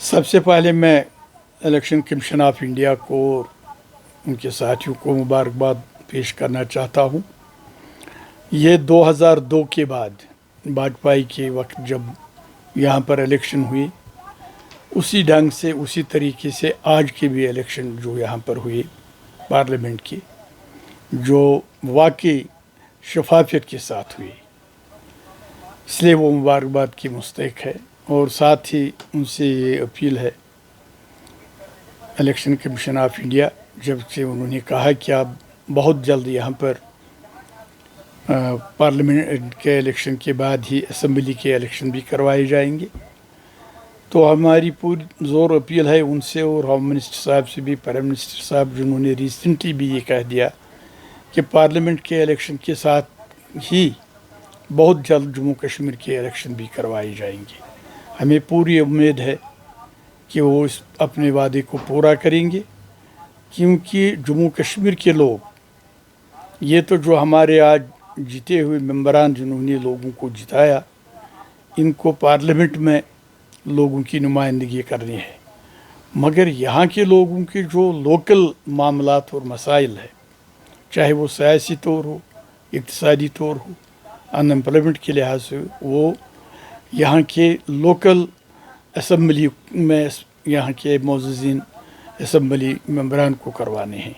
सबसे पहले मैं इलेक्शन कमीशन ऑफ इंडिया को और उनके साथियों को मुबारकबाद पेश करना चाहता हूँ। ये 2002 के बाद वाजपेयी के वक्त जब यहाँ पर इलेक्शन हुई, उसी ढंग से उसी तरीके से आज के भी इलेक्शन जो यहाँ पर हुए पार्लियामेंट की, जो वाकई शफाफियत के साथ हुई, इसलिए वो मुबारकबाद की मुस्तहिक है। और साथ ही उनसे ये अपील है इलेक्शन कमीशन ऑफ इंडिया, जब से उन्होंने कहा कि आप बहुत जल्द यहाँ पर पार्लियामेंट के इलेक्शन के बाद ही असम्बली के इलेक्शन भी करवाए जाएंगे, तो हमारी पूरी ज़ोर अपील है उनसे और होम मिनिस्टर साहब से भी, प्राइम मिनिस्टर साहब जिन्होंने रिसेंटली भी ये कह दिया कि पार्लियामेंट के इलेक्शन के साथ ही बहुत जल्द जम्मू कश्मीर के इलेक्शन भी करवाए जाएंगे। हमें पूरी उम्मीद है कि वो इस अपने वादे को पूरा करेंगे, क्योंकि जम्मू कश्मीर के लोग, ये तो जो हमारे आज जीते हुए मेंबरान जिन्होंने लोगों को जिताया, इनको पार्लियामेंट में लोगों की नुमाइंदगी करनी है, मगर यहाँ के लोगों के जो लोकल मामलात और मसाइल है, चाहे वो सियासी तौर हो, इक़्तिसादी तौर हो, अनएम्प्लॉयमेंट के लिहाज से, वो यहाँ के लोकल असम्बली में यहाँ के मौजूदीन असम्बली मेंबरान को करवाने हैं।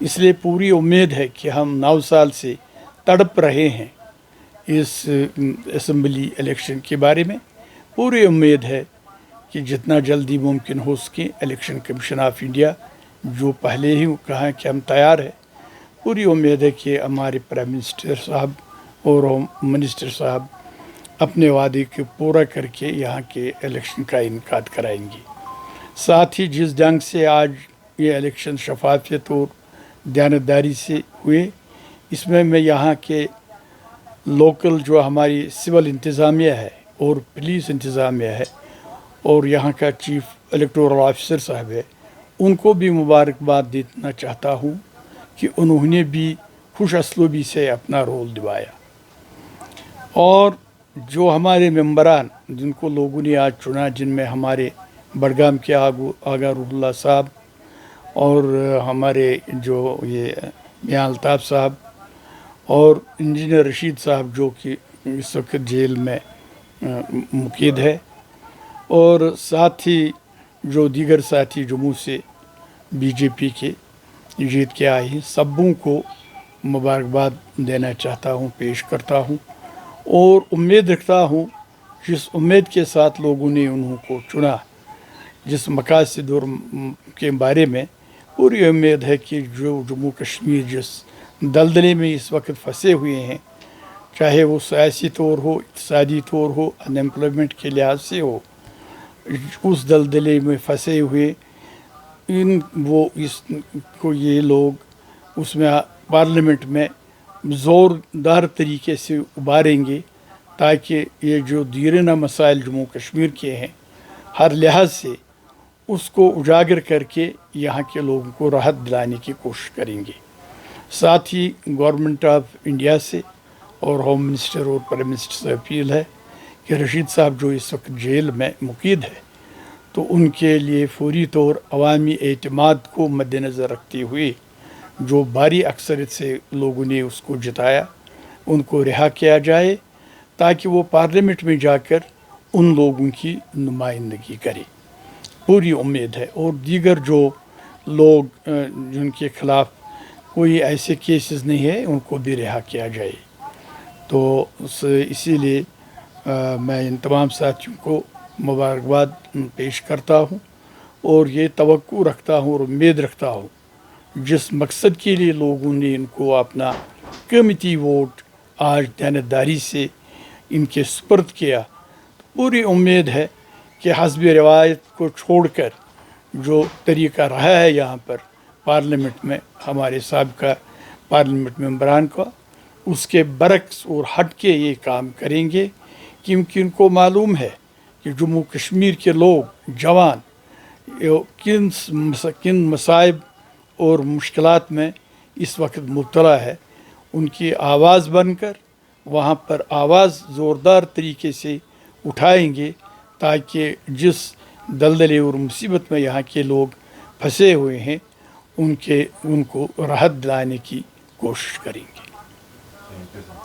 इसलिए पूरी उम्मीद है कि हम 9 साल से तड़प रहे हैं इस असम्बली इलेक्शन के बारे में। पूरी उम्मीद है कि जितना जल्दी मुमकिन हो सके इलेक्शन कमीशन ऑफ इंडिया, जो पहले ही कहा कि हम तैयार हैं, पूरी उम्मीद है कि हमारे प्राइम मिनिस्टर साहब और होम मिनिस्टर साहब अपने वादे को पूरा करके यहाँ के इलेक्शन का इनेकाद कराएंगे। साथ ही जिस ढंग से आज ये इलेक्शन शफाफियत और दयानतदारी से हुए, इसमें मैं यहाँ के लोकल जो हमारी सिविल इंतज़ामिया है और पुलिस इंतज़ामिया है और यहाँ का चीफ इलेक्टोरल ऑफिसर साहब है, उनको भी मुबारकबाद देना चाहता हूँ कि उन्होंने भी खुश असलूबी से अपना रोल निभाया। और जो हमारे मेंबरान जिनको लोगों ने आज चुना, जिनमें हमारे बडगाम के आगा रुल्ला साहब और हमारे जो ये मियां अल्ताफ़ साहब और इंजीनियर रशीद साहब, जो कि इस वक्त जेल में मुक़ीद है, और साथ ही जो दीगर साथी जम्मू से बीजेपी के जीत के आए हैं, सबों को मुबारकबाद देना चाहता हूँ, पेश करता हूँ। और उम्मीद रखता हूँ, जिस उम्मीद के साथ लोगों ने उनको चुना, जिस मकासद के बारे में पूरी उम्मीद है कि जो जम्मू कश्मीर जिस दलदले में इस वक्त फंसे हुए हैं, चाहे वो सियासी तौर हो, इक़्तिसादी तौर हो, अनएम्प्लॉयमेंट के लिहाज से हो, उस दलदले में फंसे हुए इसको ये लोग उसमें पार्लियामेंट में ज़ोरदार तरीके से उभारेंगे, ताकि ये जो दीरना मसाइल जम्मू कश्मीर के हैं, हर लिहाज से उसको उजागर करके यहाँ के लोगों को राहत दिलाने की कोशिश करेंगे। साथ ही गवर्नमेंट ऑफ इंडिया से और होम मिनिस्टर और प्राइम मिनिस्टर से अपील है कि रशीद साहब जो इस वक्त जेल में मुक़ीद है, तो उनके लिए फौरी तौर अवामी एतमाद को मद्देनज़र रखते हुए जो भारी अक्सरियत से लोगों ने उसको जिताया, उनको रिहा किया जाए, ताकि वो पार्लियामेंट में जाकर उन लोगों की नुमाइंदगी करे। पूरी उम्मीद है। और दीगर जो लोग जिनके ख़िलाफ़ कोई ऐसे केसेस नहीं है, उनको भी रिहा किया जाए। तो इसीलिए मैं इन तमाम साथियों को मुबारकबाद पेश करता हूँ और ये तवक्को रखता हूँ और उम्मीद रखता हूँ, जिस मकसद के लिए लोगों ने इनको अपना कीमती वोट आज दयानतदारी से इनके सुपर्द किया, तो पूरी उम्मीद है कि हस्ब रिवायत को छोड़कर जो तरीका रहा है यहाँ पर पार्लियामेंट में हमारे साबिक़ा पार्लियामेंट मेंबरान का, उसके बरक्स और हट के ये काम करेंगे, क्योंकि इनको मालूम है कि जम्मू कश्मीर के लोग जवान किन मसाइब और मुश्किलात में इस वक्त मुब्तला है। उनकी आवाज़ बनकर वहाँ पर आवाज़ ज़ोरदार तरीके से उठाएंगे, ताकि जिस دلدلے اور مصیبت میں یہاں کے لوگ پھنسے ہوئے ہیں ان کو راحت دلانے کی کوشش کریں گے.